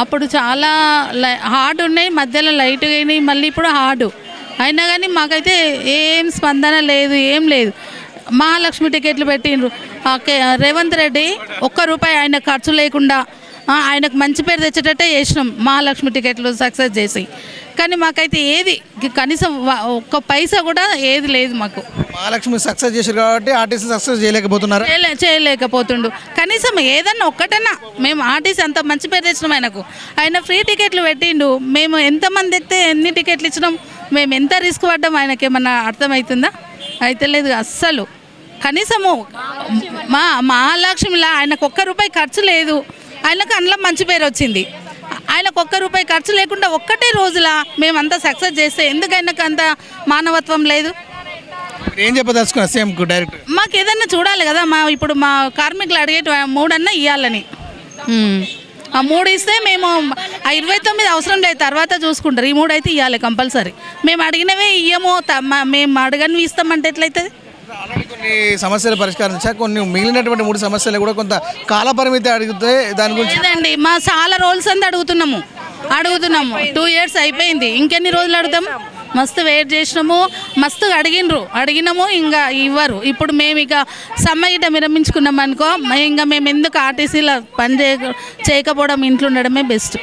అప్పుడు చాలా హార్డ్ ఉన్నాయి, మధ్యలో లైట్గా అయినాయి, మళ్ళీ ఇప్పుడు హార్డు అయినా కానీ మాకైతే ఏం స్పందన లేదు, ఏం లేదు. మహాలక్ష్మి టికెట్లు పెట్టిండ్రు. రేవంత్ రెడ్డి ₹1 ఆయన ఖర్చు లేకుండా ఆయనకు మంచి పేరు తెచ్చేటట్టే చేసినాం మహాలక్ష్మి టికెట్లు సక్సెస్ చేసి. కానీ మాకైతే ఏది కనీసం ఒక్క పైసా కూడా ఏది లేదు మాకు. మహాలక్ష్మి సక్సెస్ చేశారు కాబట్టి ఆర్టీసీ సక్సెస్ చేయలేకపోతున్నారు. చేయలేకపోతుండు. కనీసం ఏదన్నా ఒక్కటన్నా మేము ఆర్టీసీ అంత మంచి పేరు తెచ్చినాం ఆయనకు. ఆయన ఫ్రీ టికెట్లు పెట్టిండు. మేము ఎంతమంది ఎక్కితే ఎన్ని టికెట్లు ఇచ్చినాం, మేము ఎంత రిస్క్ పడ్డాం ఆయనకి ఏమన్నా అర్థమవుతుందా? అయితే లేదు అస్సలు. కనీసము మహాలక్ష్మిలా ఆయనకు ₹1 ఖర్చు లేదు, ఆయనకు అందులో మంచి పేరు వచ్చింది. ఆయనకు ₹1 ఖర్చు లేకుండా ఒక్కటే రోజులా మేమంతా సక్సెస్ చేస్తే ఎందుకు ఆయనకు అంత మానవత్వం లేదు? ఏం చెప్పదలుచుకున్నారు సీఎంకు డైరెక్ట్? మాకు ఏదన్నా చూడాలి కదా, ఇప్పుడు మా కార్మికులు అడిగేటి 3 అన్నా ఇవ్వాలని. ఆ 3 ఇస్తే మేము 29 అవసరం లేదు, తర్వాత చూసుకుంటారు. ఈ 3 అయితే ఇవ్వాలి కంపల్సరీ. మేము అడిగినవే ఇయ్యము, మేము అడగనివి ఇస్తామంటే ఎట్లయితుంది? కొన్ని సమస్యల పరిష్కారం కొన్ని మిగిలినటువంటి 3 సమస్యలు కూడా కొంత కాల పరిమితి అడిగితే దాని గురించి లేదండి. మా చాలా రోజులు అంతా అడుగుతున్నాము 2 years అయిపోయింది. ఇంకెన్ని రోజులు అడుగుతాం? మస్తు వెయిట్ చేసినాము, మస్తు అడిగినాము, ఇంకా ఇవ్వరు. ఇప్పుడు మేము ఇక సమ్మె గిట్ట విరమించుకున్నాం అనుకో, ఇంకా మేము ఎందుకు ఆర్టీసీలో పని చేయకపోవడం, ఇంట్లో ఉండడమే బెస్ట్.